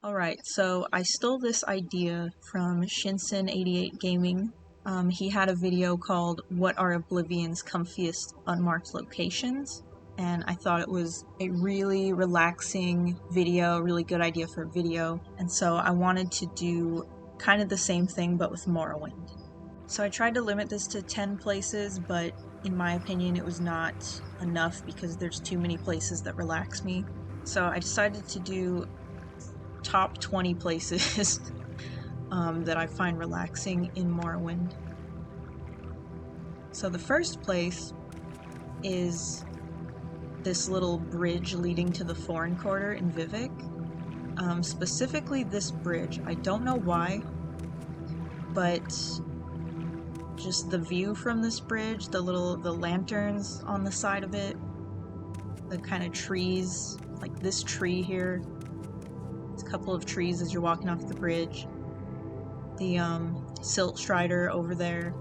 Alright, so I stole this idea from Shinsen88 Gaming. He had a video called What Are Oblivion's Comfiest Unmarked Locations? And I thought it was a really relaxing video, really good idea for a video. And so I wanted to do kind of the same thing but with Morrowind. So I tried to limit this to 10 places, but in my opinion it was not enough because there's too many places that relax me. So I decided to do top 20 places that I find relaxing in Morrowind. So the first place is this little bridge leading to the Foreign Quarter in Vivec. Specifically this bridge. I don't know why, but just the view from this bridge, the lanterns on the side of it, the kind of trees, like this tree here. There's a couple of trees as you're walking off the bridge. The Silt Strider over there.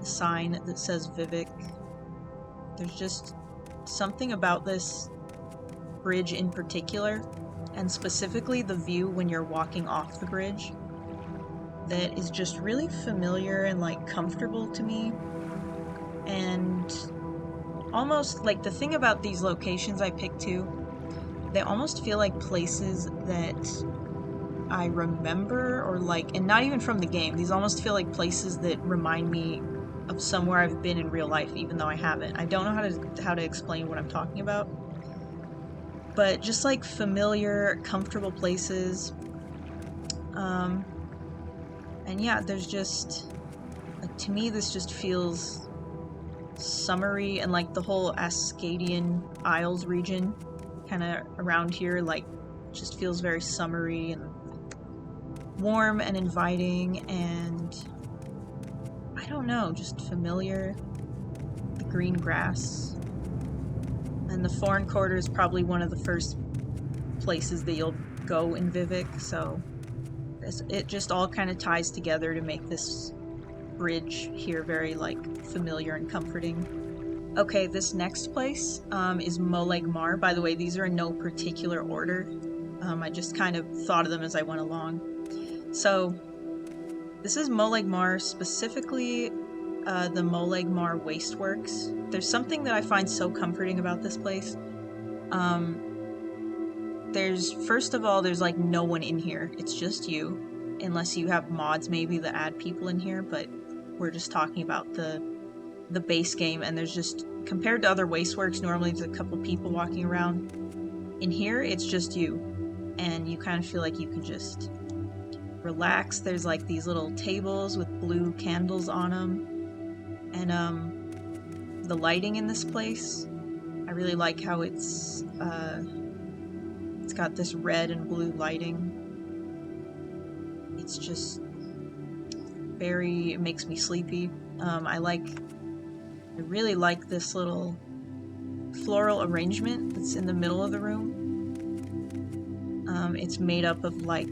The sign that says Vivec. There's just something about this bridge in particular, and specifically the view when you're walking off the bridge, that is just really familiar and like comfortable to me. And almost like the thing about these locations I picked too, they almost feel like places that I remember, or like, and not even from the game. These almost feel like places that remind me of somewhere I've been in real life, even though I haven't. I don't know how to explain what I'm talking about. But just like familiar, comfortable places. And yeah, there's just, like, to me this just feels summery, and like the whole Ascadian Isles region kind of around here, like, just feels very summery and warm and inviting, and I don't know, just familiar. The green grass. And the Foreign Quarter is probably one of the first places that you'll go in Vivec, so it just all kind of ties together to make this bridge here very, like, familiar and comforting. Okay, this next place is Molag Mar. By the way, these are in no particular order. I just kind of thought of them as I went along. So, this is Molag Mar, specifically the Molag Mar Wasteworks. There's something that I find so comforting about this place. First of all, there's like no one in here. It's just you, unless you have mods maybe that add people in here, but we're just talking about the base game, and there's just, compared to other Wasteworks, normally there's a couple people walking around. In here, it's just you, and you kind of feel like you can just relax. There's like these little tables with blue candles on them, and the lighting in this place, I really like how it's got this red and blue lighting. It's just very, it makes me sleepy. I really like this little floral arrangement that's in the middle of the room. It's made up of like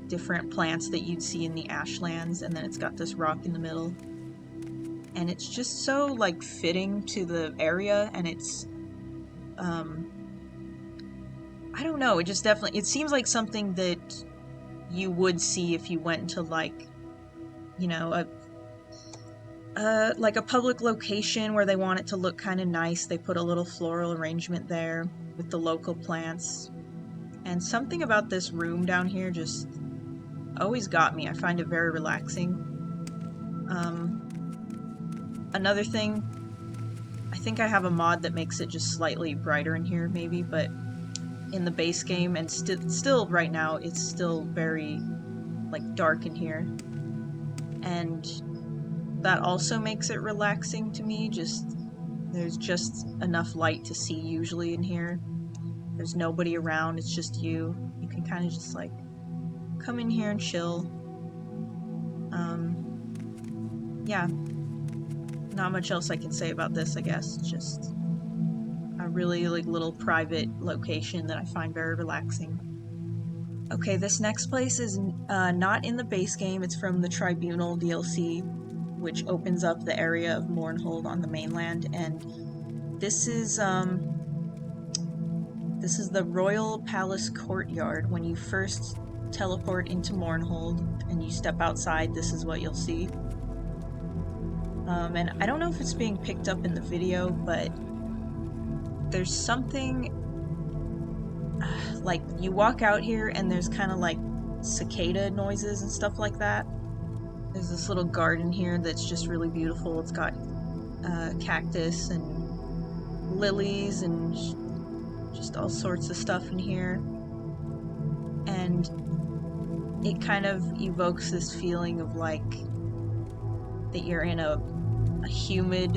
different plants that you'd see in the Ashlands, and then it's got this rock in the middle. And it's just so like fitting to the area, and it's I don't know, it just definitely, it seems like something that you would see if you went to, like, you know, like a public location where they want it to look kind of nice. They put a little floral arrangement there with the local plants. And something about this room down here just always got me. I find it very relaxing. Another thing, I think I have a mod that makes it just slightly brighter in here maybe, but in the base game, and still right now, it's still very like dark in here, and that also makes it relaxing to me. There's just enough light to see usually in here. There's nobody around, it's just you. You can kind of just like come in here and chill. Yeah, not much else I can say about this, I guess. It's just a really like little private location that I find very relaxing. Okay, this next place is not in the base game. It's from the Tribunal DLC, which opens up the area of Mournhold on the mainland, and this is This is the Royal Palace Courtyard. When you first teleport into Mournhold and you step outside, this is what you'll see. And I don't know if it's being picked up in the video, but there's something like you walk out here and there's kind of like cicada noises and stuff like that. There's this little garden here that's just really beautiful. It's got cactus and lilies and just all sorts of stuff in here. And it kind of evokes this feeling of like that you're in a humid,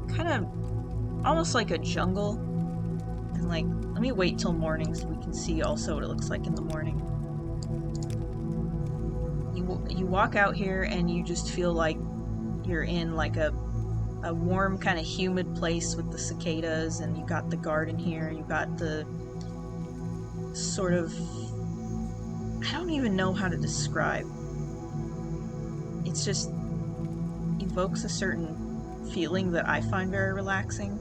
kind of almost like a jungle. And like, let me wait till morning so we can see also what it looks like in the morning. You walk out here and you just feel like you're in like a warm kind of humid place with the cicadas, and you got the garden here, you got the sort of, I don't even know how to describe. It's just evokes a certain feeling that I find very relaxing.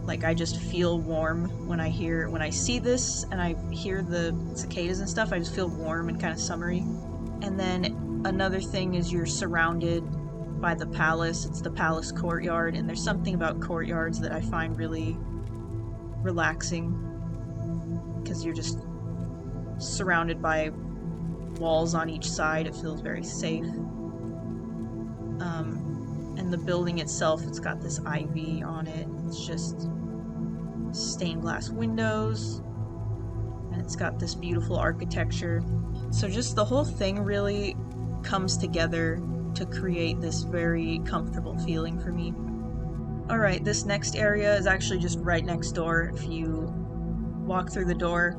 Like I just feel warm when I see this and I hear the cicadas and stuff. I just feel warm and kind of summery. And then another thing is you're surrounded by the palace. It's the palace courtyard, and there's something about courtyards that I find really relaxing because you're just surrounded by walls on each side. It feels very safe. And the building itself, it's got this ivy on it. It's just stained glass windows, and it's got this beautiful architecture. So just the whole thing really comes together to create this very comfortable feeling for me. Alright, this next area is actually just right next door. If you walk through the door,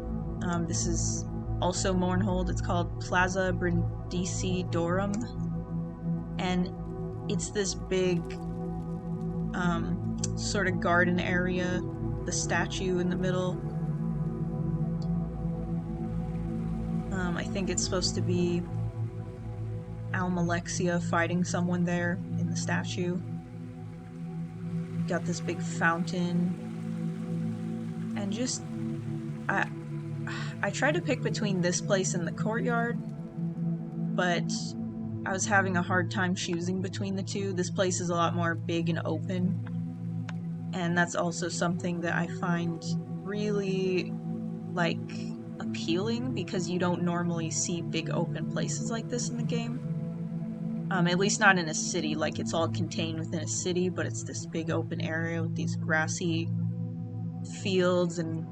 this is also Mournhold. It's called Plaza Brindisi Dorum, and it's this big sort of garden area, the statue in the middle. I think it's supposed to be Almalexia fighting someone there in the statue. Got this big fountain, and just I tried to pick between this place and the courtyard, but I was having a hard time choosing between the two. This place is a lot more big and open, and that's also something that I find really like appealing because you don't normally see big open places like this in the game. At least not in a city. Like, it's all contained within a city, but it's this big open area with these grassy fields and,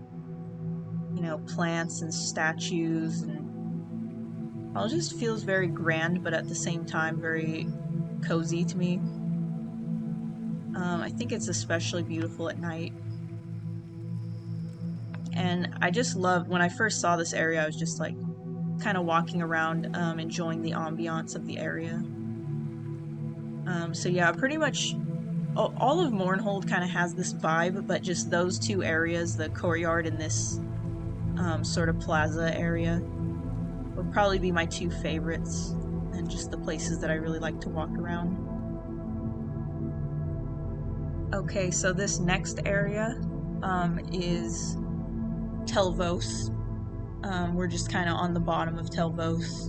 you know, plants and statues, and all just feels very grand, but at the same time very cozy to me. I think it's especially beautiful at night. And I just loved, when I first saw this area, I was just like kind of walking around, enjoying the ambiance of the area. So yeah, pretty much all of Mournhold kind of has this vibe, but just those two areas, the courtyard and this sort of plaza area, would probably be my two favorites, and just the places that I really like to walk around. Okay, so this next area is Telvos. We're just kind of on the bottom of Telvos,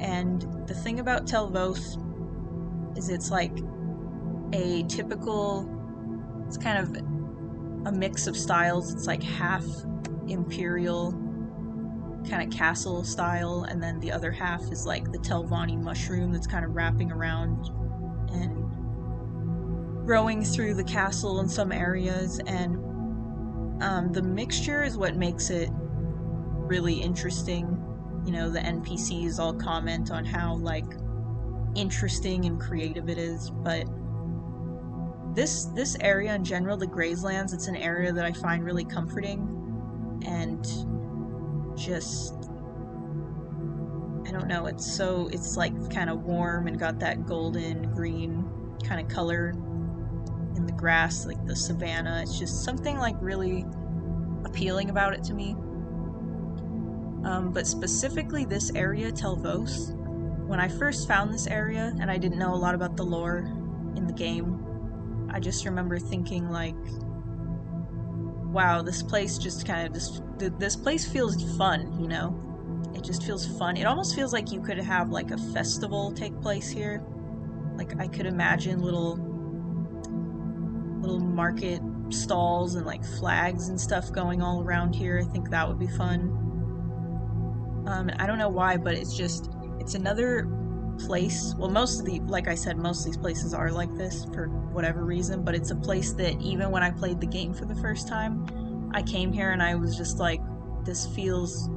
and the thing about Telvos is it's like a typical, it's kind of a mix of styles. It's like half imperial kind of castle style, and then the other half is like the Telvanni mushroom that's kind of wrapping around and growing through the castle in some areas. And the mixture is what makes it really interesting. You know, the NPCs all comment on how like interesting and creative it is, but this area in general, the Grazelands, it's an area that I find really comforting, and just, I don't know, it's like kind of warm and got that golden green kind of color in the grass, like the savanna. It's just something like really appealing about it to me. But specifically this area, Telvos, when I first found this area, and I didn't know a lot about the lore in the game, I just remember thinking like, wow, this place just kind of this place feels fun, you know? It just feels fun. It almost feels like you could have like a festival take place here. Like I could imagine little market stalls and like flags and stuff going all around here. I think that would be fun. I don't know why, but it's another place. Well, like I said, most of these places are like this for whatever reason, but it's a place that even when I played the game for the first time, I came here and I was just like, this feels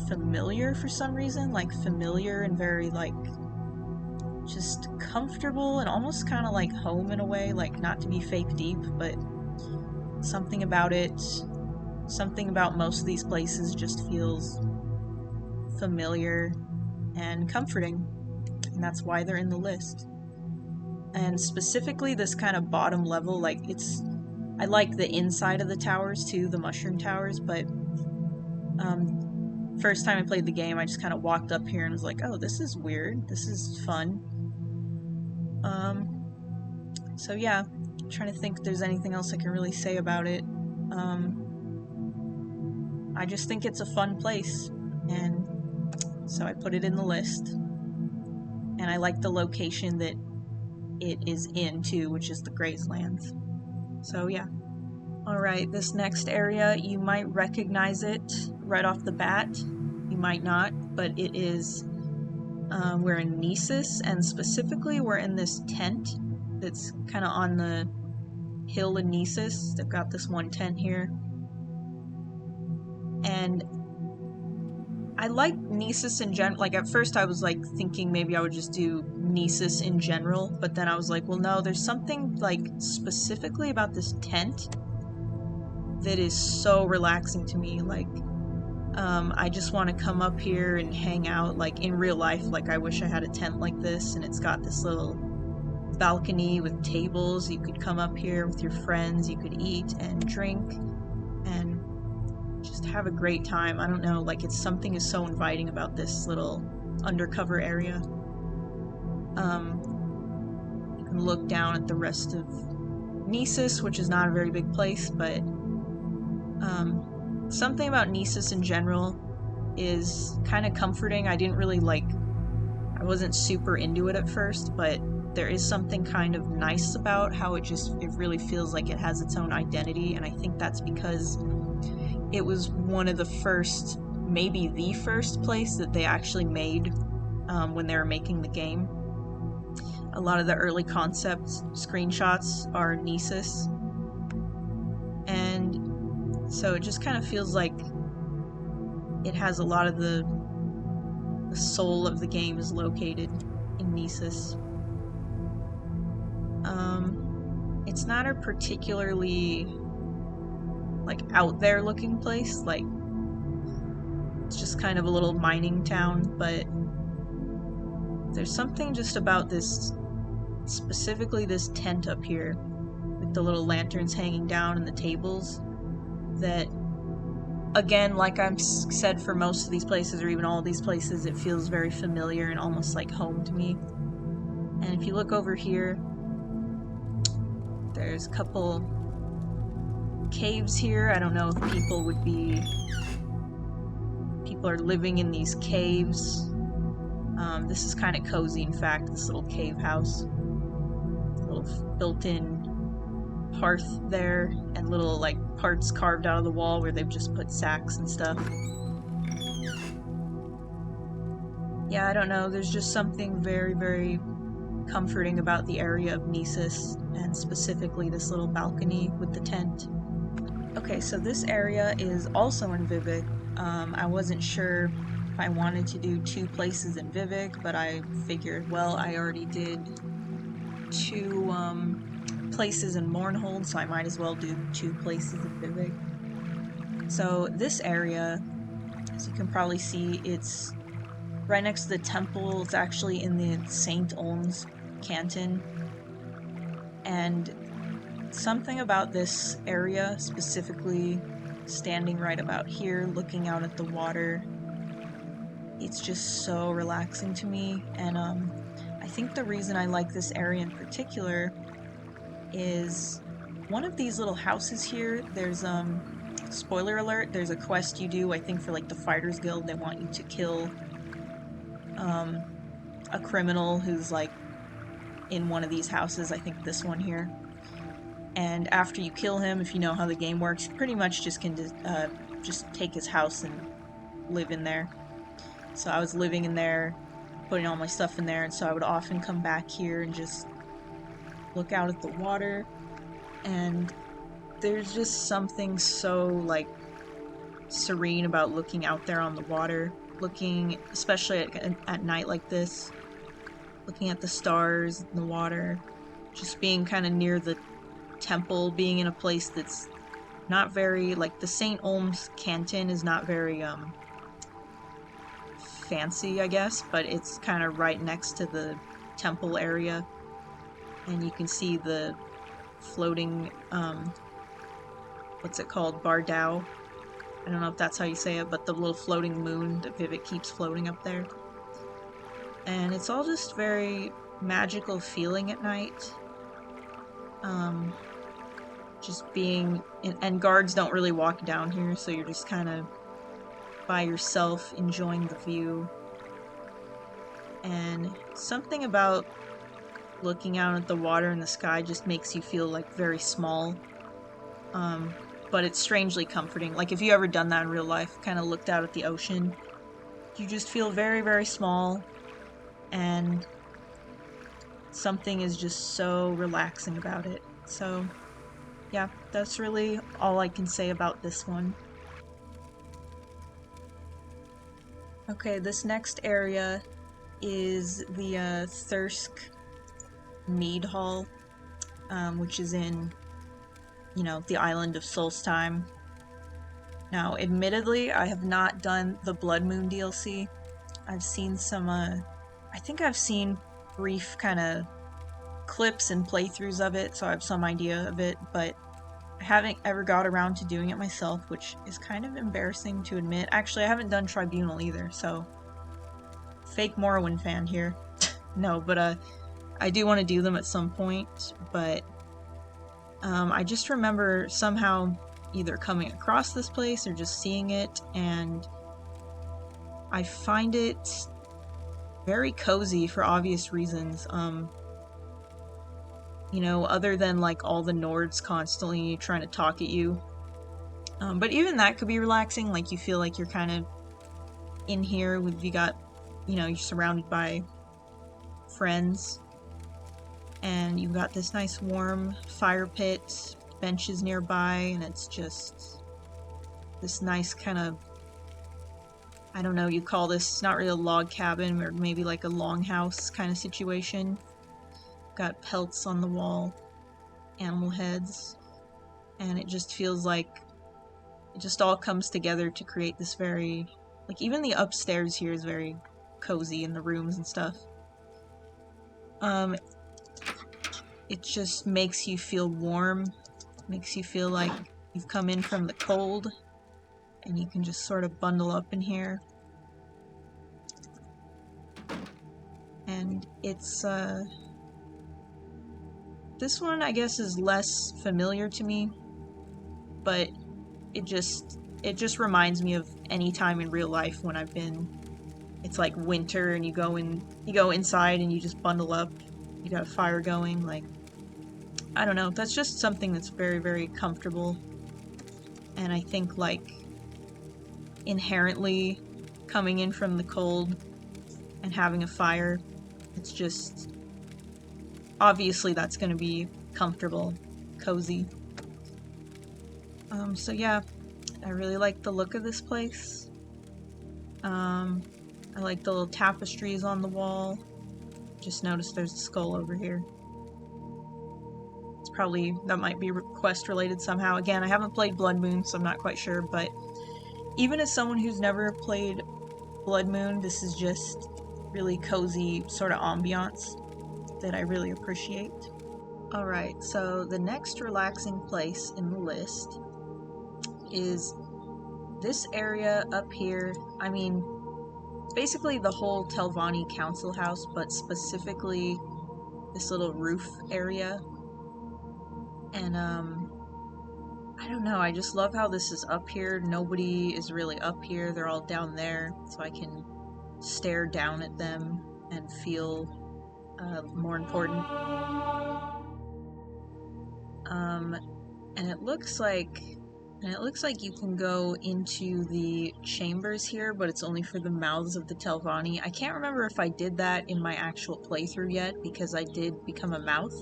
familiar for some reason, like familiar and very like just comfortable and almost kind of like home in a way, like not to be fake deep, but something about it, something about most of these places just feels familiar and comforting, and that's why they're in the list. And specifically this kind of bottom level, like I like the inside of the towers too, the mushroom towers, but first time I played the game, I just kind of walked up here and was like, oh, this is weird, this is fun. So yeah, I'm trying to think if there's anything else I can really say about it. I just think it's a fun place, and so I put it in the list. And I like the location that it is in too, which is the Gracelands. So yeah. Alright, this next area, you might recognize it right off the bat. You might not, but it is, we're in Nisus, and specifically we're in this tent that's kind of on the hill in Nisus. They've got this one tent here. And I like Nisus in general. Like, at first I was, like, thinking maybe I would just do Nisus in general, but then I was like, well, no, there's something, like, specifically about this tent that is so relaxing to me. Like, I just want to come up here and hang out, like, in real life. Like, I wish I had a tent like this, and it's got this little balcony with tables. You could come up here with your friends, you could eat and drink, and just have a great time. I don't know, like, something is so inviting about this little undercover area. You can look down at the rest of Nisus, which is not a very big place, but something about Nisus in general is kind of comforting. I wasn't super into it at first, but there is something kind of nice about how it really feels like it has its own identity, and I think that's because it was one of the first, maybe the first place that they actually made when they were making the game. A lot of the early concept screenshots are Nisus, and so it just kind of feels like it has a lot of the soul of the game is located in Nisus. It's not a particularly like out there looking place, like it's just kind of a little mining town, but there's something just about this, specifically this tent up here with the little lanterns hanging down and the tables, that again, like I've said for most of these places, or even all of these places, it feels very familiar and almost like home to me. And if you look over here, there's a couple caves here. I don't know if people are living in these caves. This is kind of cozy, in fact, this little cave house. A little built-in hearth there, and little like parts carved out of the wall where they've just put sacks and stuff. Yeah, I don't know, there's just something very, very comforting about the area of Nisus, and specifically this little balcony with the tent. Okay, so this area is also in Vivec. I wasn't sure if I wanted to do 2 places in Vivec, but I figured, well, I already did 2 places in Mournhold, so I might as well do 2 places in Vivec. So this area, as you can probably see, it's right next to the temple. It's actually in the St. Oll's canton, and something about this area, specifically standing right about here, looking out at the water, it's just so relaxing to me. And I think the reason I like this area in particular is one of these little houses here, there's spoiler alert, there's a quest you do, I think for like the Fighters Guild. They want you to kill a criminal who's like in one of these houses, I think this one here. And after you kill him, if you know how the game works, you pretty much just can just take his house and live in there. So I was living in there, putting all my stuff in there, and so I would often come back here and just look out at the water, and there's just something so like serene about looking out there on the water, looking especially at night like this, looking at the stars and the water, just being kind of near the temple, being in a place that's not very, like, the St. Olm's Canton is not very fancy, I guess, but it's kind of right next to the temple area, and you can see the floating what's it called, Bardao, I don't know if that's how you say it, but the little floating moon that Vivek keeps floating up there. And it's all just very magical feeling at night. Just being, and guards don't really walk down here, so you're just kind of by yourself enjoying the view. And something about looking out at the water and the sky just makes you feel like very small. But it's strangely comforting. Like if you ever done that in real life, kind of looked out at the ocean, you just feel very, very small, and something is just so relaxing about it. So yeah, that's really all I can say about this one. Okay, this next area is the Thirsk Mead Hall, which is in, you know, the island of Solstheim. Now, admittedly, I have not done the Blood Moon DLC. I've seen some, I think I've seen brief kind of clips and playthroughs of it, so I have some idea of it, but I haven't ever got around to doing it myself, which is kind of embarrassing to admit. Actually, I haven't done Tribunal either, so fake Morrowind fan here. No, but I do want to do them at some point, but I just remember somehow either coming across this place or just seeing it, and I find it very cozy for obvious reasons. You know, other than like all the Nords constantly trying to talk at you. But even that could be relaxing, like you feel like you're kind of in here with, you got, you know, you're surrounded by friends, and you've got this nice warm fire pit, benches nearby, and it's just this nice kind of, I don't know, you call this not really a log cabin, or maybe like a longhouse kind of situation. Got pelts on the wall, animal heads, and it just feels like it just all comes together to create this very, like, even the upstairs here is very cozy in the rooms and stuff. It just makes you feel warm, makes you feel like you've come in from the cold, and you can just sort of bundle up in here. And it's, this one, I guess, is less familiar to me, but it just reminds me of any time in real life when I've been, it's like winter and you go inside and you just bundle up, you got a fire going, like, I don't know, that's just something that's very, very comfortable. And I think, like, inherently coming in from the cold and having a fire, it's just, obviously that's going to be comfortable, cozy. So yeah, I really like the look of this place. I like the little tapestries on the wall. Just noticed there's a skull over here. It's probably, that might be quest related somehow. Again, I haven't played Blood Moon, so I'm not quite sure, but even as someone who's never played Blood Moon, this is just really cozy sort of ambiance that I really appreciate. Alright, so the next relaxing place in the list is this area up here. I mean, basically the whole Telvanni Council House, but specifically this little roof area. And I don't know, I just love how this is up here. Nobody is really up here, they're all down there, so I can stare down at them and feel more important. And it looks like you can go into the chambers here, but it's only for the mouths of the Telvanni. I can't remember if I did that in my actual playthrough yet, because I did become a mouth.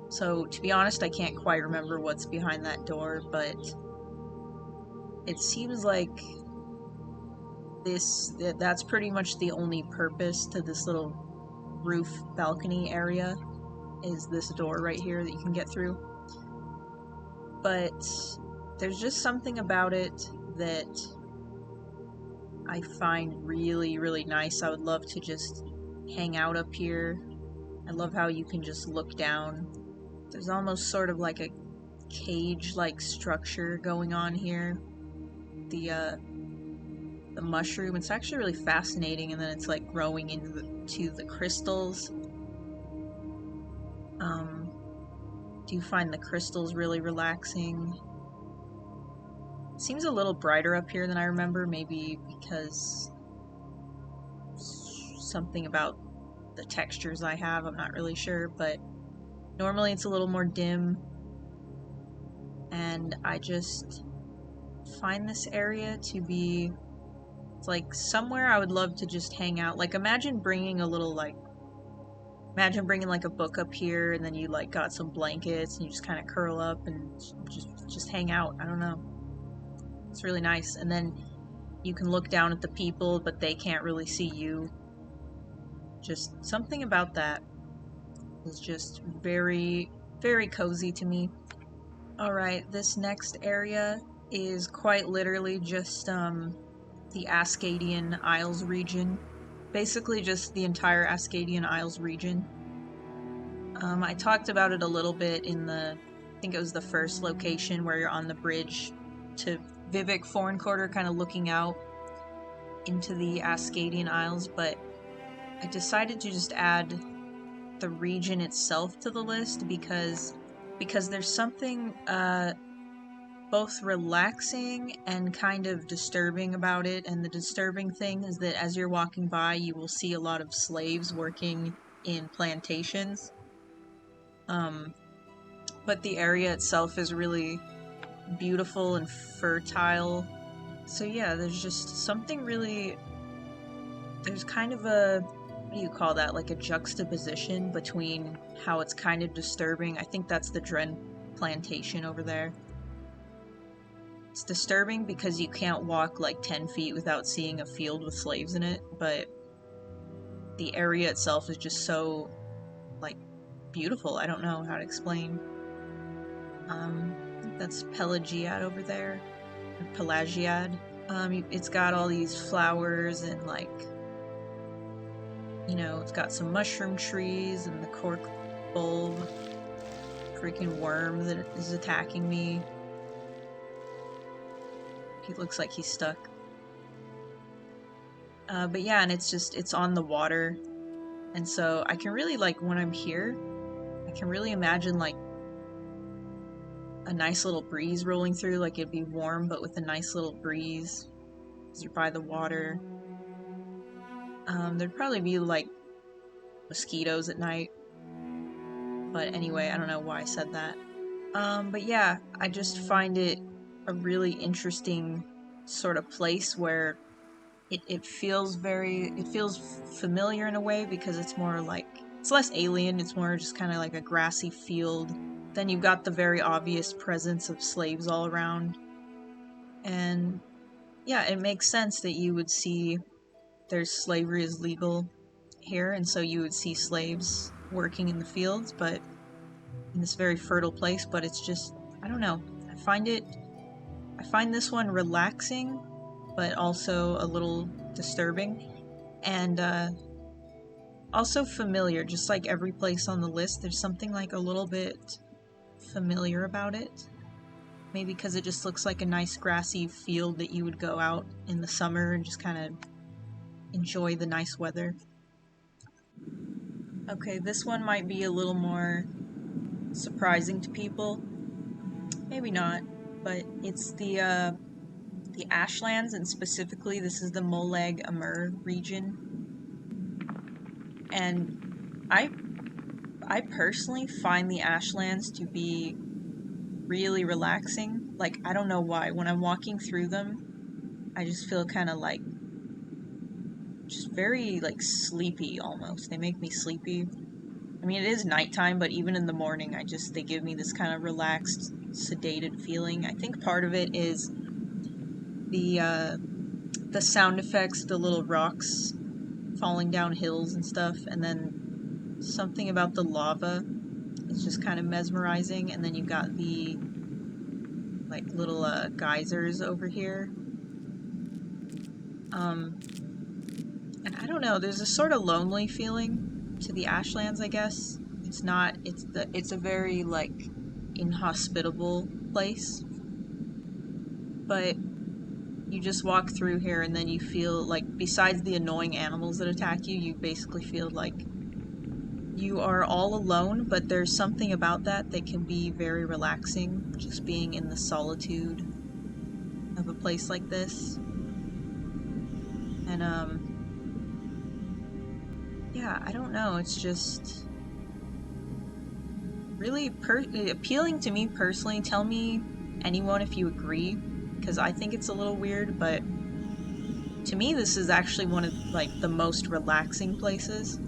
So to be honest, I can't quite remember what's behind that door, but it seems like that's pretty much the only purpose to this little roof balcony area, is this door right here that you can get through. But there's just something about it that I find really, really nice. I would love to just hang out up here. I love how you can just look down. There's almost sort of like a cage-like structure going on here. The mushroom, it's actually really fascinating, and then it's like growing into the crystals. Do you find the crystals really relaxing? It seems a little brighter up here than I remember, maybe because something about the textures I have, I'm not really sure, but normally it's a little more dim, and I just find this area to be, it's like somewhere I would love to just hang out. Like, imagine bringing a book up here, and then you like got some blankets and you just kind of curl up and just hang out. I don't know. It's really nice. And then you can look down at the people, but they can't really see you. Just something about that is just very, very cozy to me. Alright, this next area is quite literally just the Ascadian Isles region. Basically just the entire Ascadian Isles region. I talked about it a little bit in I think it was the first location where you're on the bridge to Vivek Foreign Quarter, kind of looking out into the Ascadian Isles, but I decided to just add the region itself to the list because there's something both relaxing and kind of disturbing about it. And the disturbing thing is that as you're walking by, you will see a lot of slaves working in plantations. But the area itself is really beautiful and fertile. So yeah, there's just something really, there's kind of a, what do you call that, like a juxtaposition between how it's kind of disturbing. I think that's the Dren plantation over there. It's disturbing because you can't walk like 10 feet without seeing a field with slaves in it, but the area itself is just so, like, beautiful. I don't know how to explain. That's Pelagiad over there, or Pelagiad. It's got all these flowers and, like, you know, it's got some mushroom trees and the cork bulb. Freaking worm that is attacking me. He looks like he's stuck. But yeah, and it's on the water. And so I can really, like, when I'm here, I can really imagine, like, a nice little breeze rolling through. Like, it'd be warm, but with a nice little breeze. Because you're by the water. There'd probably be, like, mosquitoes at night. But anyway, I don't know why I said that. But yeah, I just find it a really interesting sort of place where it feels familiar in a way, because it's more like, it's less alien, it's more just kind of like a grassy field. Then you've got the very obvious presence of slaves all around. And yeah, it makes sense that you would see slavery is legal here, and so you would see slaves working in the fields, but in this very fertile place. But it's just, I don't know, I find this one relaxing, but also a little disturbing, and also familiar. Just like every place on the list, there's something like a little bit familiar about it. Maybe because it just looks like a nice grassy field that you would go out in the summer and just kind of enjoy the nice weather. Okay, this one might be a little more surprising to people. maybe not, but it's the Ashlands, and specifically this is the Molag Amur region. And I personally find the Ashlands to be really relaxing. Like, I don't know why. When I'm walking through them, I just feel kind of like just very like sleepy almost. They make me sleepy. I mean, it is nighttime, but even in the morning, they give me this kind of relaxed, sedated feeling. I think part of it is the sound effects, the little rocks falling down hills and stuff, and then something about the lava is just kind of mesmerizing, and then you've got the like little geysers over here. And I don't know, there's a sort of lonely feeling to the Ashlands, I guess. It's a very like inhospitable place. But you just walk through here and then you feel like, besides the annoying animals that attack you, you basically feel like you are all alone, but there's something about that can be very relaxing, just being in the solitude of a place like this. And yeah, I don't know, it's just really appealing to me personally. Tell me, anyone, if you agree, because I think it's a little weird, but to me this is actually one of like the most relaxing places.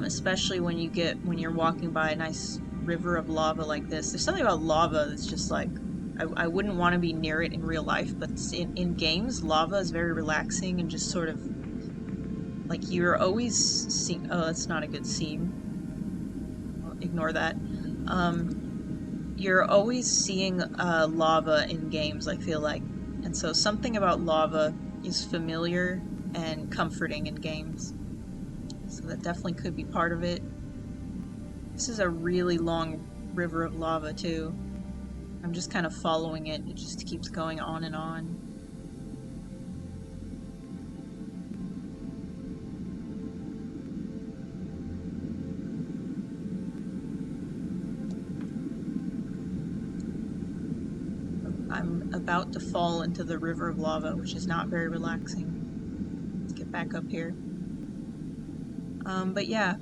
Especially when you're walking by a nice river of lava like this. There's something about lava that's just like, I wouldn't want to be near it in real life, but in games, lava is very relaxing and just sort of like you're always seeing. Oh, that's not a good scene. I'll ignore that. You're always seeing lava in games, I feel like, and so something about lava is familiar and comforting in games. So that definitely could be part of it. This is a really long river of lava too. I'm just kind of following it. It just keeps going on and on. I'm about to fall into the river of lava, which is not very relaxing. Let's get back up here. But yeah,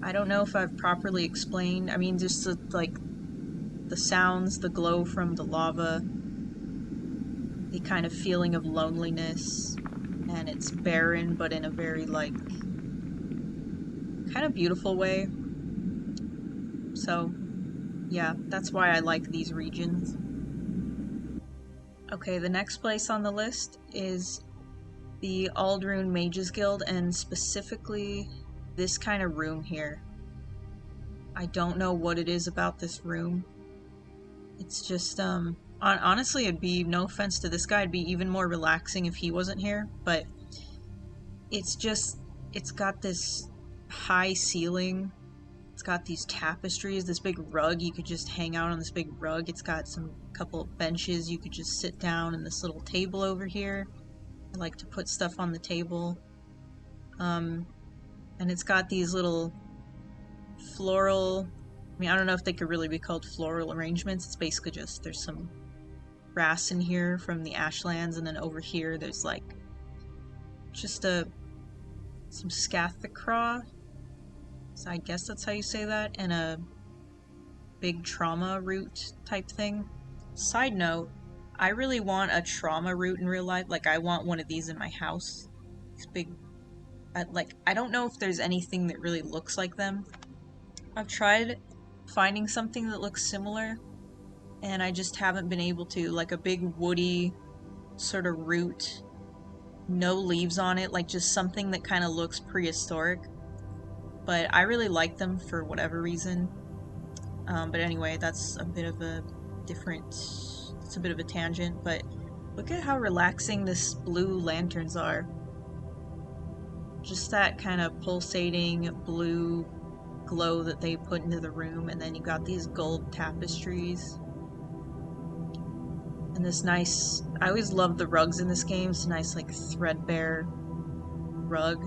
I don't know if I've properly explained. I mean, just like the sounds, the glow from the lava, the kind of feeling of loneliness, and it's barren, but in a very like kind of beautiful way. So yeah, that's why I like these regions. Okay, the next place on the list is the Aldrune Mages Guild, and specifically this kind of room here. I don't know what it is about this room. It's just, honestly, it'd be, no offense to this guy, it'd be even more relaxing if he wasn't here, but it's just, it's got this high ceiling, it's got these tapestries, this big rug, you could just hang out on this big rug, it's got couple of benches, you could just sit down, and this little table over here. I like to put stuff on the table. And it's got these little floral, I mean, I don't know if they could really be called floral arrangements. It's basically just, there's some grass in here from the Ashlands, and then over here there's like just some scathicraw, so I guess that's how you say that, and a big trauma root type thing. Side note, I really want a trauma root in real life. Like, I want one of these in my house. These big, I don't know if there's anything that really looks like them. I've tried finding something that looks similar, and I just haven't been able to. Like a big woody sort of root, no leaves on it, like just something that kind of looks prehistoric. But I really like them for whatever reason. But anyway, that's a bit of a it's a bit of a tangent, but look at how relaxing this blue lanterns are. Just that kind of pulsating blue glow that they put into the room, and then you got these gold tapestries. And this nice, I always love the rugs in this game. It's a nice like threadbare rug.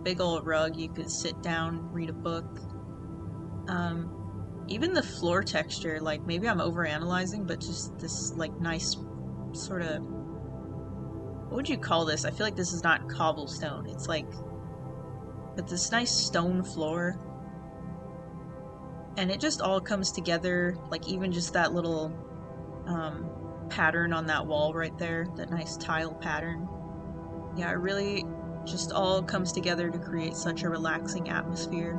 Big old rug, you could sit down, read a book. Even the floor texture, like maybe I'm overanalyzing, but just this like nice sort of, what would you call this? I feel like this is not cobblestone. It's like, but this nice stone floor. And it just all comes together, like even just that little pattern on that wall right there, that nice tile pattern. Yeah, it really just all comes together to create such a relaxing atmosphere.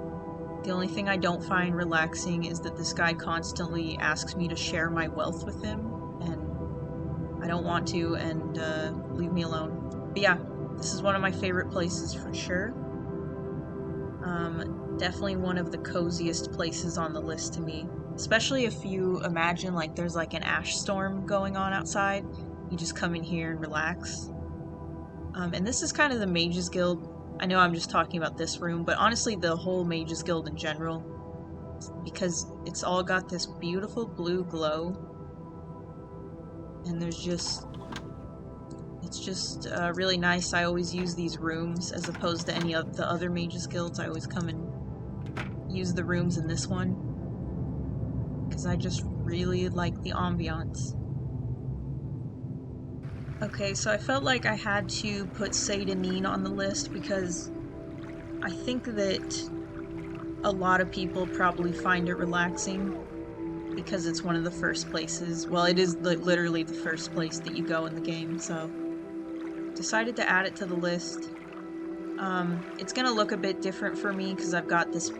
The only thing I don't find relaxing is that this guy constantly asks me to share my wealth with him, and I don't want to, and leave me alone. But yeah, this is one of my favorite places for sure. Definitely one of the coziest places on the list to me. Especially if you imagine like there's like an ash storm going on outside, you just come in here and relax. And this is kind of the Mages Guild. I know I'm just talking about this room, but honestly the whole Mages Guild in general, because it's all got this beautiful blue glow, and there's just, it's just really nice. I always use these rooms as opposed to any of the other Mages Guilds. I always come and use the rooms in this one, because I just really like the ambiance. Okay, so I felt like I had to put Shinsen88 on the list because I think that a lot of people probably find it relaxing because it's one of the first places. Well, it is literally the first place that you go in the game, so decided to add it to the list. It's gonna look a bit different for me because I've got this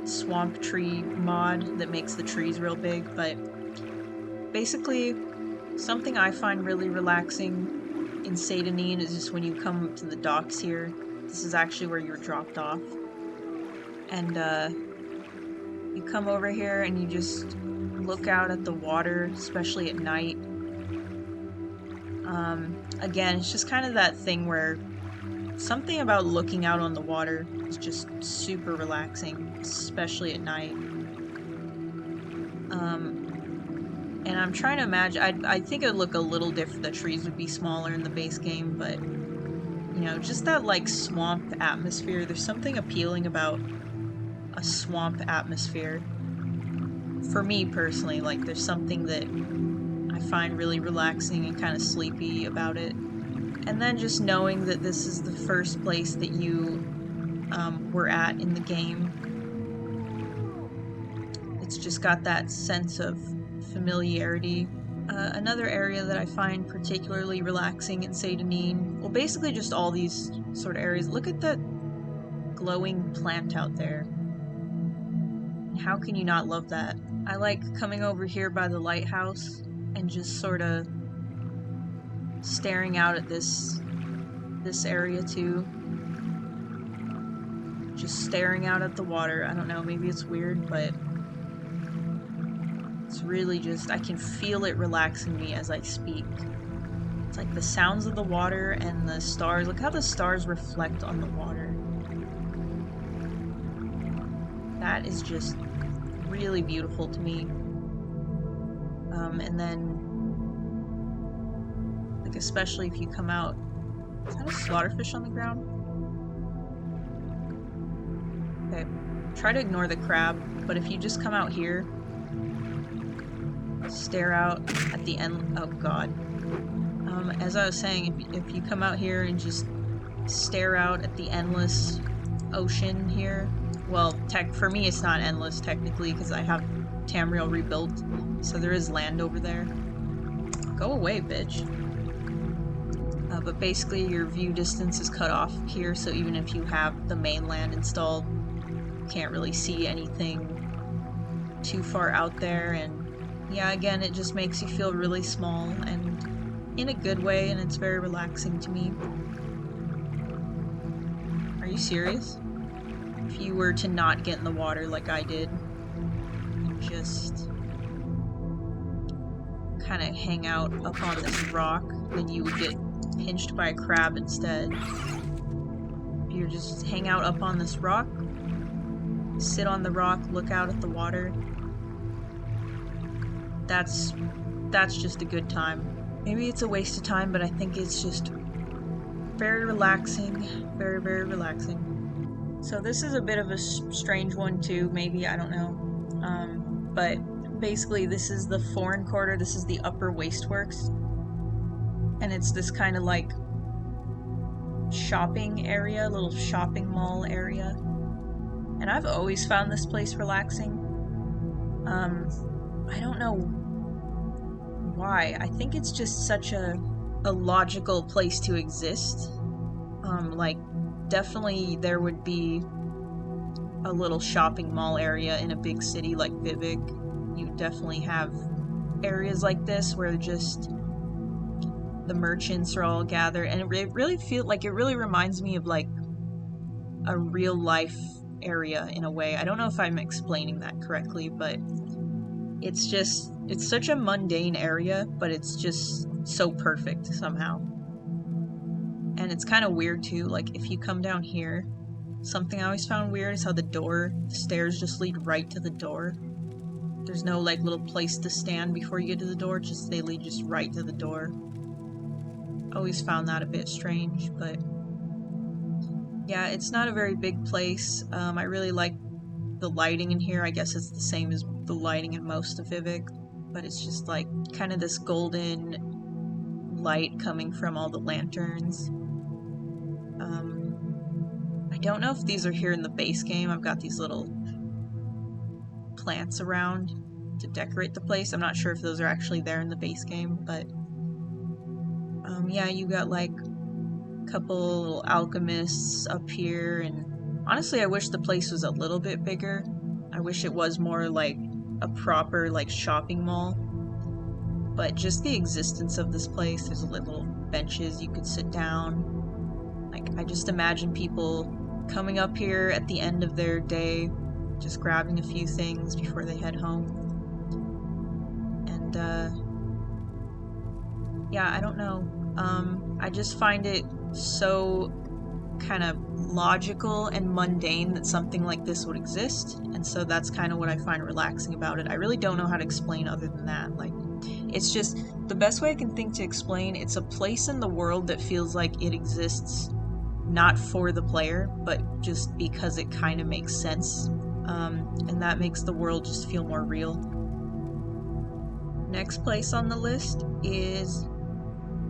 swamp tree mod that makes the trees real big, but basically something I find really relaxing in Badelyn is just when you come to the docks here. This is actually where you're dropped off. And you come over here and you just look out at the water, especially at night. Again, it's just kind of that thing where something about looking out on the water is just super relaxing, especially at night. And I'm trying to imagine, I think it would look a little different, the trees would be smaller in the base game, but, you know, just that, like, swamp atmosphere, there's something appealing about a swamp atmosphere. For me, personally, like, there's something that I find really relaxing and kind of sleepy about it. And then just knowing that this is the first place that you were at in the game, it's just got that sense of familiarity. Another area that I find particularly relaxing in Badelyn, well, basically just all these sort of areas. Look at that glowing plant out there. How can you not love that? I like coming over here by the lighthouse and just sort of staring out at this area too. Just staring out at the water. I don't know, maybe it's weird, but it's really just, I can feel it relaxing me as I speak. It's like the sounds of the water and the stars. Look how the stars reflect on the water. That is just really beautiful to me. And then, like, especially if you come out, is that a slaughterfish on the ground? Okay, try to ignore the crab, but if you just come out here, stare out at the end. Oh god. As I was saying, if you come out here and just stare out at the endless ocean here, well, for me it's not endless technically because I have Tamriel rebuilt, so there is land over there. Go away, bitch. But basically your view distance is cut off here, so even if you have the mainland installed, you can't really see anything too far out there. And yeah, again, it just makes you feel really small and in a good way, and it's very relaxing to me. Are you serious? If you were to not get in the water like I did, just kind of hang out up on this rock, then you would get pinched by a crab instead. If you just hang out up on this rock, sit on the rock, look out at the water, that's just a good time. Maybe it's a waste of time, but I think it's just very relaxing. Very, very relaxing. So this is a bit of a strange one too, maybe, I don't know. But basically this is the foreign quarter, this is the upper wasteworks. And it's this kind of like shopping area, little shopping mall area. And I've always found this place relaxing. I don't know why. I think it's just such a logical place to exist. Like, definitely there would be a little shopping mall area in a big city like Vivek. You definitely have areas like this where just the merchants are all gathered, and it really reminds me of like a real life area in a way. I don't know if I'm explaining that correctly, but it's such a mundane area, but it's just so perfect somehow. And it's kind of weird too, like if you come down here, something I always found weird is how the stairs just lead right to the door. There's no like little place to stand before you get to the door, they lead just right to the door. Always found that a bit strange, but yeah, it's not a very big place. I really like the lighting in here. I guess it's the same as the lighting in most of Vivek, but it's just like kind of this golden light coming from all the lanterns. I don't know if these are here in the base game. I've got these little plants around to decorate the place. I'm not sure if those are actually there in the base game, but yeah, you got like a couple little alchemists up here, and honestly I wish the place was a little bit bigger. I wish it was more like a proper like shopping mall, but just the existence of this place, there's little benches you could sit down. Like, I just imagine people coming up here at the end of their day, just grabbing a few things before they head home. And yeah, I don't know. I just find it so kind of logical and mundane that something like this would exist, and so that's kind of what I find relaxing about it. I really don't know how to explain other than that. Like, it's just the best way I can think to explain. It's a place in the world that feels like it exists not for the player, but just because it kind of makes sense, and that makes the world just feel more real. Next place on the list is,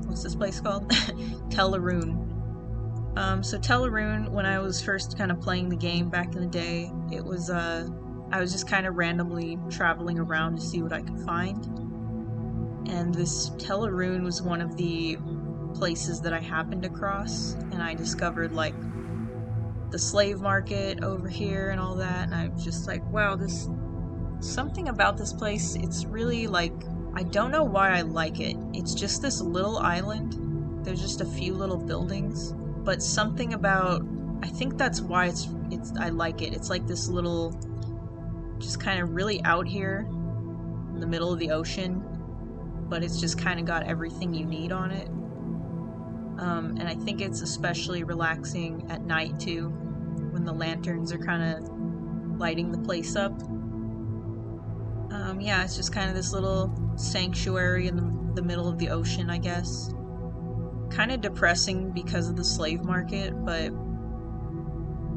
what's this place called? Teleroon. So Teleroon, when I was first kind of playing the game back in the day, it was, I was just kind of randomly traveling around to see what I could find. And this Teleroon was one of the places that I happened across, and I discovered, like, the slave market over here and all that, and I was just like, wow, something about this place, it's really, like, I don't know why I like it. It's just this little island. There's just a few little buildings, but something about, I think that's why I like it. It's like this little, just kind of really out here in the middle of the ocean, but it's just kind of got everything you need on it. And I think it's especially relaxing at night too, when the lanterns are kind of lighting the place up. Yeah, it's just kind of this little sanctuary in the middle of the ocean, I guess. Kind of depressing because of the slave market, but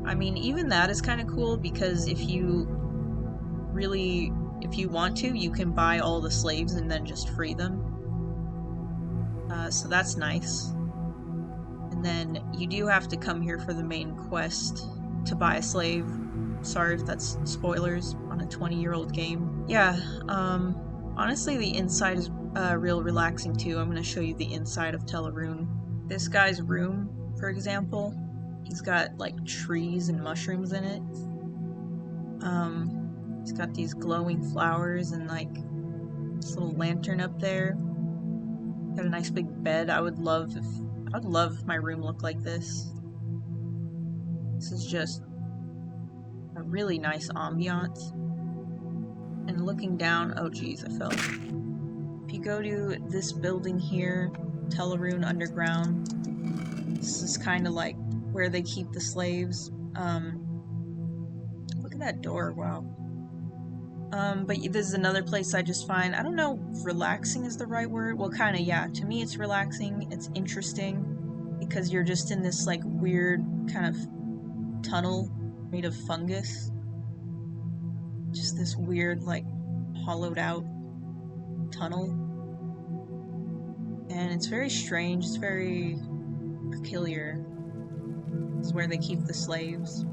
I mean, even that is kind of cool, because if you want to, you can buy all the slaves and then just free them. So that's nice. And then you do have to come here for the main quest to buy a slave. Sorry if that's spoilers on a 20-year-old game. Yeah, honestly the inside is real relaxing too. I'm going to show you the inside of Teleroon. This guy's room, for example, he's got like trees and mushrooms in it. He's got these glowing flowers and like this little lantern up there. Got a nice big bed. I'd love if my room looked like this. This is just a really nice ambiance. And looking down, oh geez, I fell. If you go to this building here, Teleroon Underground, this is kind of like where they keep the slaves. Look at that door, wow. But this is another place I just find, I don't know if relaxing is the right word. Well, kind of, yeah. To me, it's relaxing. It's interesting because you're just in this, like, weird kind of tunnel made of fungus. Just this weird, like, hollowed out tunnel. And it's very strange, it's very peculiar. This is where they keep the slaves.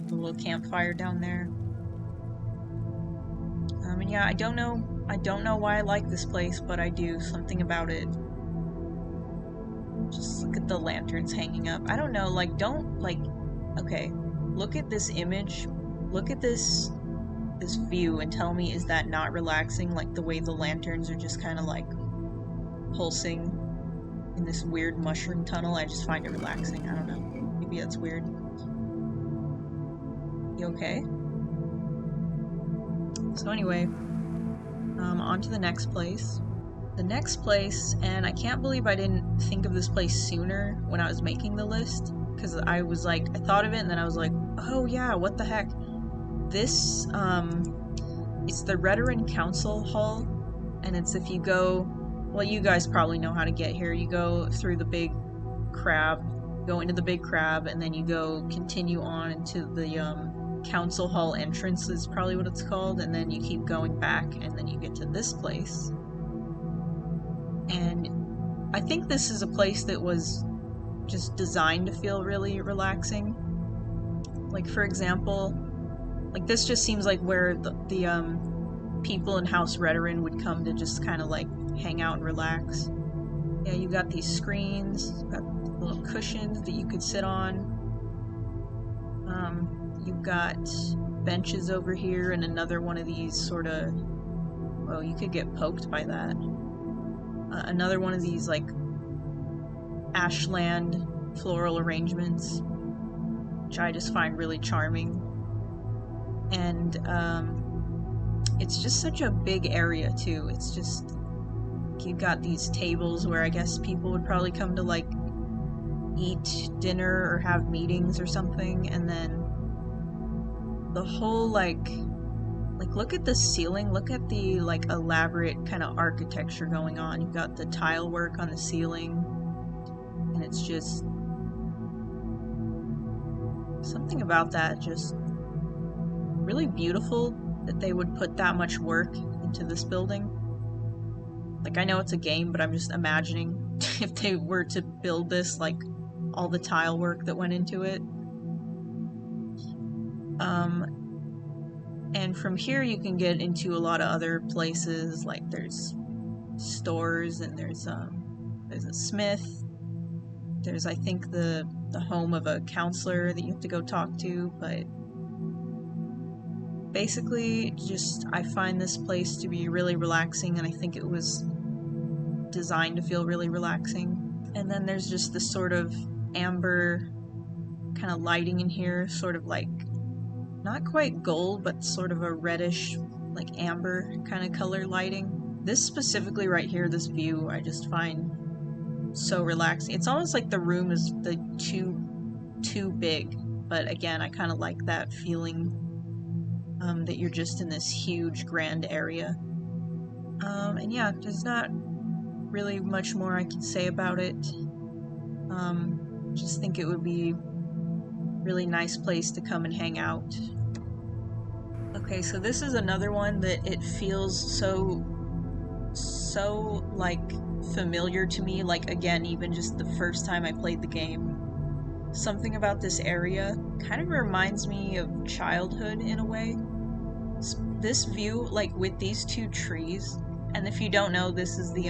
The little campfire down there. And yeah, I don't know why I like this place, but I do. Something about it. Just look at the lanterns hanging up. I don't know, like, okay, look at this image. Look at this view and tell me, is that not relaxing? Like, the way the lanterns are just kind of, like, pulsing in this weird mushroom tunnel. I just find it relaxing. I don't know. Maybe that's weird. You okay? So anyway, on to the next place. The next place, and I can't believe I didn't think of this place sooner when I was making the list, because I was like, I thought of it and then I was like, oh yeah, what the heck. This, it's the Badelyn Council Hall, and it's if you go, well, you guys probably know how to get here. You go through the big crab, go into the big crab, and then you go continue on into the, Council Hall entrance is probably what it's called, and then you keep going back, and then you get to this place. And I think this is a place that was just designed to feel really relaxing. Like, for example, like, this just seems like where the people in House Badelyn would come to just kind of, like, hang out and relax. Yeah, you got these screens, you've got little cushions that you could sit on. You've got benches over here and another one of these sort of, well, you could get poked by that. Another one of these, like, ashland floral arrangements, which I just find really charming. And it's just such a big area too. It's just, you've got these tables where I guess people would probably come to, like, eat dinner or have meetings or something, and then the whole, like look at the ceiling, look at the, like, elaborate kind of architecture going on. You've got the tile work on the ceiling, and it's just something about that just really beautiful that they would put that much work into this building. Like, I know it's a game, but I'm just imagining if they were to build this, like, all the tile work that went into it. And from here you can get into a lot of other places, like there's stores, and there's a smith. There's, I think, the home of a counselor that you have to go talk to, but basically, just, I find this place to be really relaxing, and I think it was designed to feel really relaxing. And then there's just this sort of amber kind of lighting in here, sort of like, not quite gold, but sort of a reddish, like, amber kind of color lighting. This specifically right here, this view, I just find so relaxing. It's almost like the room is too big, but again, I kind of like that feeling that you're just in this huge grand area. And yeah, there's not really much more I can say about it. Just think it would be a really nice place to come and hang out. Okay, so this is another one that it feels so like familiar to me, like, again, even just the first time I played the game. Something about this area kind of reminds me of childhood in a way. This view, like, with these two trees, and if you don't know, this is the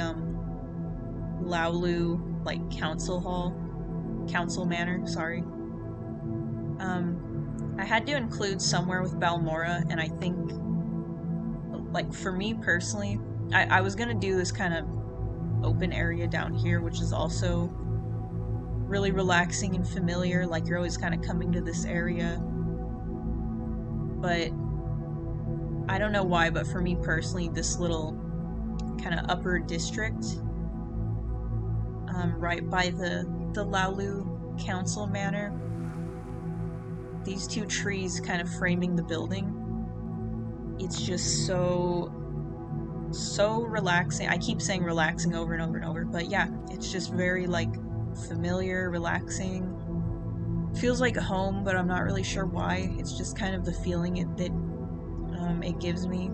Laulu, like, council manor, sorry. I had to include somewhere with Balmora, and I think, like, for me personally, I was gonna do this kind of open area down here, which is also really relaxing and familiar, like, you're always kind of coming to this area. But I don't know why, but for me personally, this little kind of upper district, right by the Laulu Council Manor, these two trees kind of framing the building, it's just so relaxing. I keep saying relaxing over and over and over, but yeah, it's just very, like, familiar, relaxing. feels like home, but I'm not really sure why. It's just kind of the feeling that it gives me.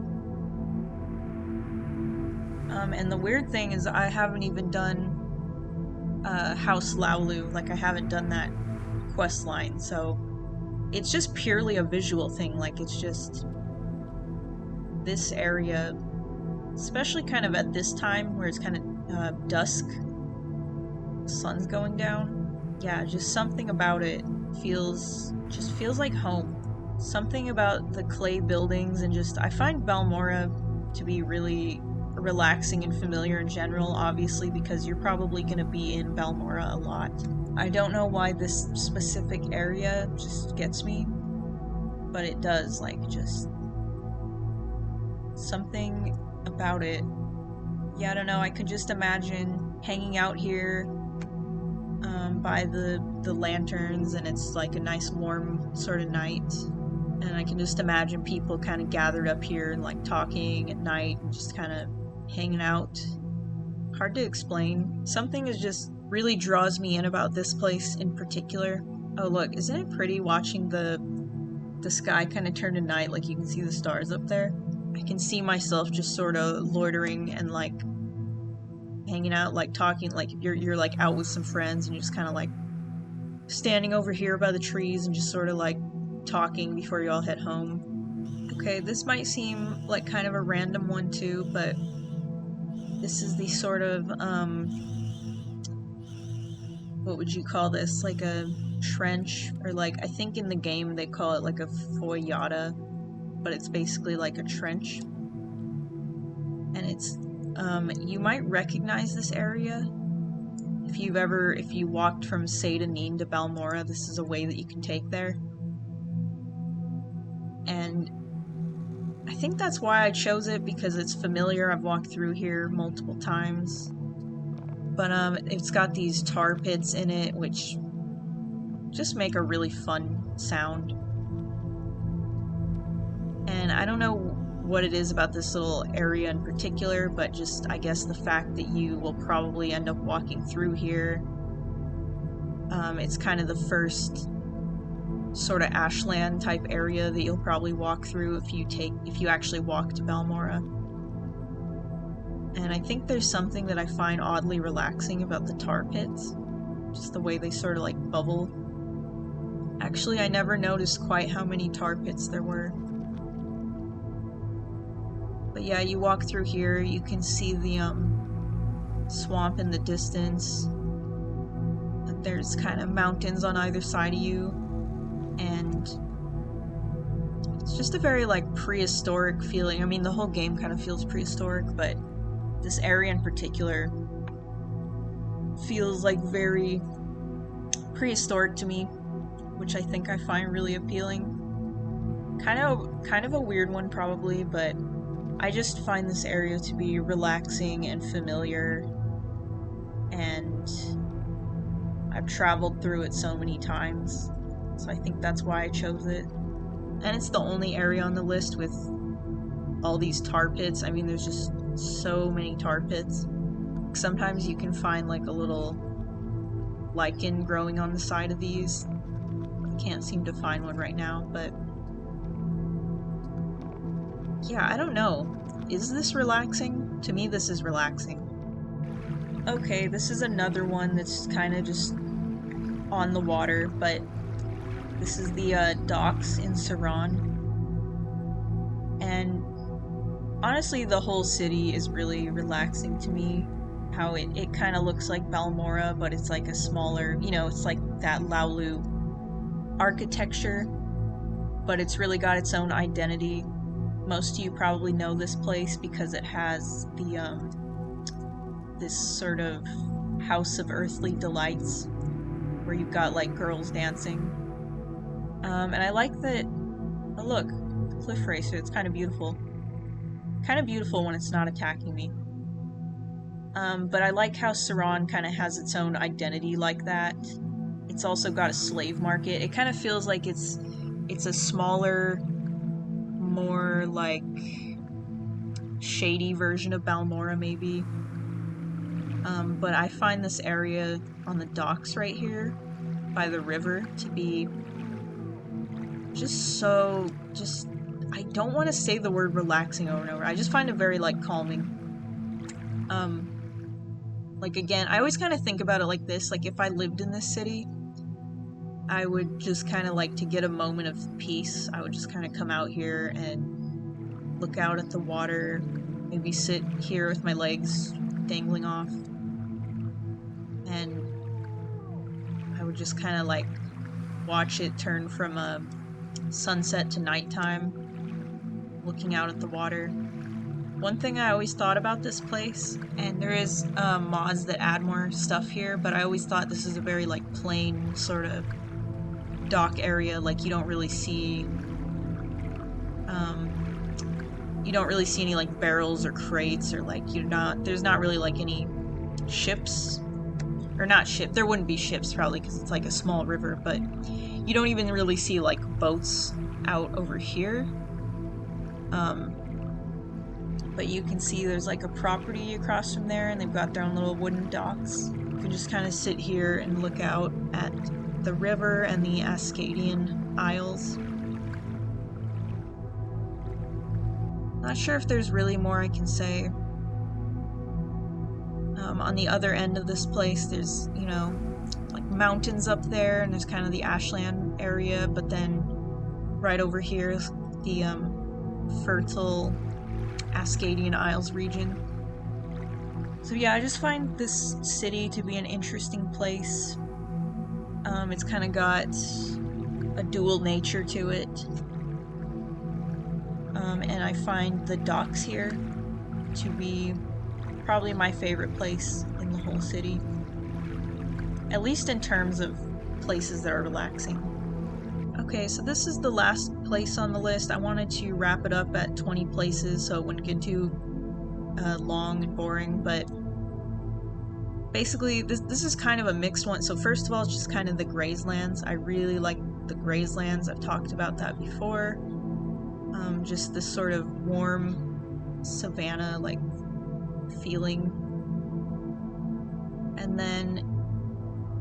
And the weird thing is I haven't even done House Laulu, like I haven't done that quest line, so it's just purely a visual thing. Like, it's just this area, especially kind of at this time where it's kind of dusk, sun's going down. Yeah, just something about it feels like home. Something about the clay buildings, and just I find Balmora to be really relaxing and familiar in general, obviously because you're probably going to be in Balmora a lot. I don't know why this specific area just gets me, but it does. Like, just something about it. Yeah, I don't know, I could just imagine hanging out here by the lanterns, and it's like a nice warm sort of night. And I can just imagine people kind of gathered up here and like talking at night and just kind of hanging out. Hard to explain. Something is just really draws me in about this place in particular. Oh look, isn't it pretty watching the sky kind of turn to night? Like, you can see the stars up there. I can see myself just sort of loitering and like hanging out, like talking, like you're like out with some friends and you're just kind of like standing over here by the trees and just sort of like talking before you all head home. Okay, this might seem like kind of a random one too, but this is the sort of, what would you call this? Like a trench, or like, I think in the game they call it like a foyada, but it's basically like a trench. And it's, you might recognize this area. If you walked from Badelyn to Balmora, this is a way that you can take there. And I think that's why I chose it, because it's familiar. I've walked through here multiple times. But it's got these tar pits in it, which just make a really fun sound. And I don't know what it is about this little area in particular, but just, I guess, the fact that you will probably end up walking through here. It's kind of the first sort of ashland type area that you'll probably walk through if you actually walk to Balmora. And I think there's something that I find oddly relaxing about the tar pits. Just the way they sort of like bubble. Actually, I never noticed quite how many tar pits there were. But yeah, you walk through here, you can see the swamp in the distance. There's kind of mountains on either side of you, and it's just a very like prehistoric feeling. I mean, the whole game kind of feels prehistoric, but this area in particular feels like very prehistoric to me, which I think I find really appealing. Kind of a weird one probably, but I just find this area to be relaxing and familiar, and I've traveled through it so many times, so I think that's why I chose it. And it's the only area on the list with all these tar pits. I mean, there's just so many tar pits. Sometimes you can find like a little lichen growing on the side of these. I can't seem to find one right now, but yeah, I don't know. Is this relaxing? To me, this is relaxing. Okay, this is another one that's kind of just on the water, but this is the docks in Saran. And honestly, the whole city is really relaxing to me. How it kind of looks like Balmora, but it's like a smaller, it's like that Laulu architecture, but it's really got its own identity. Most of you probably know this place because it has the this sort of House of Earthly Delights, where you've got like girls dancing. And I like that. Oh look, the cliff racer. It's kind of beautiful. Kind of beautiful when it's not attacking me. But I like how Saran kind of has its own identity like that. It's also got a slave market. It kind of feels like it's a smaller, more like shady version of Balmora maybe. But I find this area on the docks right here by the river to be just I don't want to say the word relaxing over and over. I just find it very, like, calming. Like, again, I always kind of think about it like this, like, if I lived in this city, I would just kind of like to get a moment of peace. I would just kind of come out here and look out at the water, maybe sit here with my legs dangling off, and I would just kind of like watch it turn from sunset to nighttime, looking out at the water. One thing I always thought about this place, and there is mods that add more stuff here, but I always thought this is a very like plain sort of dock area. Like, you don't really see any like barrels or crates, or like there's not really like any ships, or not ship, there wouldn't be ships probably because it's like a small river, but you don't even really see like boats out over here. But you can see there's like a property across from there, and they've got their own little wooden docks. You can just kind of sit here and look out at the river and the Ascadian Isles. Not sure if there's really more I can say. On the other end of this place, there's, you know, like mountains up there, and there's kind of the Ashland area, but then right over here is the fertile Ascadian Isles region. So yeah, I just find this city to be an interesting place. It's kind of got a dual nature to it. And I find the docks here to be probably my favorite place in the whole city. At least in terms of places that are relaxing. Okay, so this is the last place on the list. I wanted to wrap it up at 20 places so it wouldn't get too long and boring, but basically this is kind of a mixed one. So first of all, it's just kind of the Grazelands. I really like the Grazelands. I've talked about that before. Just this sort of warm savanna like feeling. And then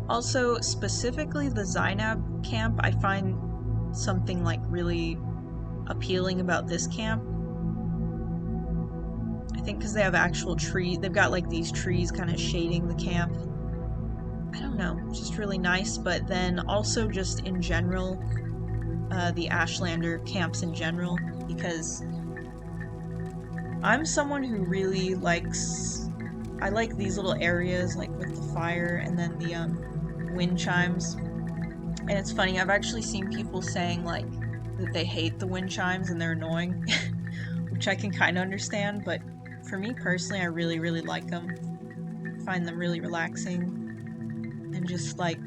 also specifically the Zainab camp, I find something like really appealing about this camp. I think because they have actual trees, they've got like these trees kind of shading the camp. I don't know, it's just really nice. But then also just in general, the Ashlander camps in general, because I'm someone who really likes, I like these little areas like with the fire and then the wind chimes. And it's funny, I've actually seen people saying like that they hate the wind chimes and they're annoying, which I can kind of understand, but for me personally, I really, really like them. I find them really relaxing, and just like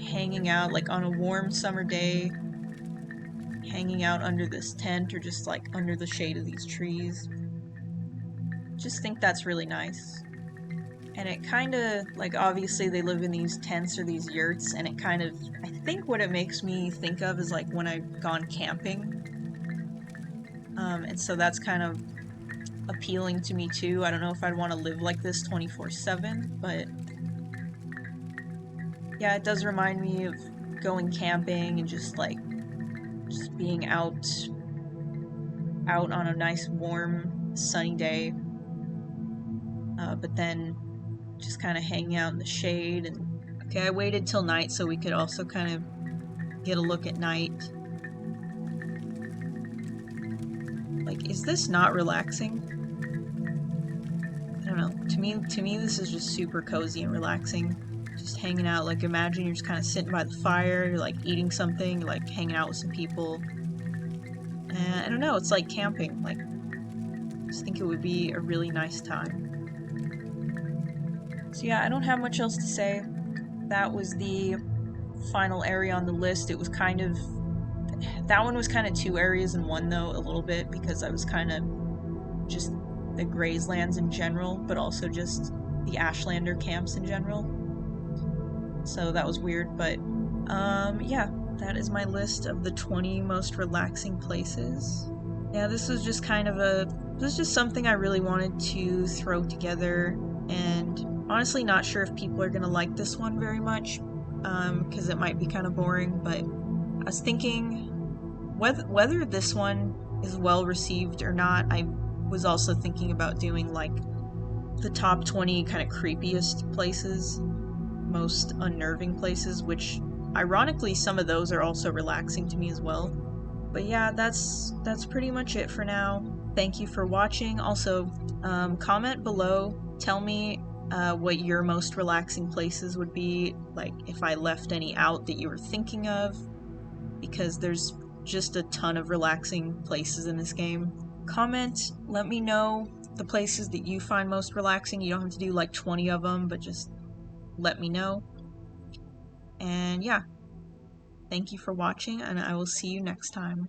hanging out like on a warm summer day, hanging out under this tent or just like under the shade of these trees. Just think that's really nice. And it kind of, like, obviously they live in these tents or these yurts, and it kind of, I think what it makes me think of is like when I've gone camping. And so that's kind of appealing to me too. I don't know if I'd want to live like this 24/7, but yeah, it does remind me of going camping and just being out on a nice warm sunny day, but then just kind of hanging out in the shade. And okay, I waited till night so we could also kind of get a look at night. Like, is this not relaxing? I don't know. To me this is just super cozy and relaxing. Just hanging out, like imagine you're just kind of sitting by the fire, you're like eating something, you're like hanging out with some people. And I don't know, it's like camping. Like, I just think it would be a really nice time. So yeah, I don't have much else to say. That was the final area on the list. It was kind of, that one was kind of two areas in one though, a little bit, because I was kind of just the Grazelands in general, but also just the Ashlander camps in general. So that was weird, but yeah, that is my list of the 20 most relaxing places. Yeah, this was just kind of this was just something I really wanted to throw together, and honestly not sure if people are gonna like this one very much. because it might be kind of boring, but I was thinking whether this one is well received or not. I was also thinking about doing like the top 20 kind of creepiest places, most unnerving places, which ironically some of those are also relaxing to me as well. But yeah, that's pretty much it for now. Thank you for watching. Also, comment below, tell me what your most relaxing places would be, like if I left any out that you were thinking of, because there's just a ton of relaxing places in this game. Comment, let me know the places that you find most relaxing. You don't have to do like 20 of them, but just let me know. And yeah, thank you for watching, and I will see you next time.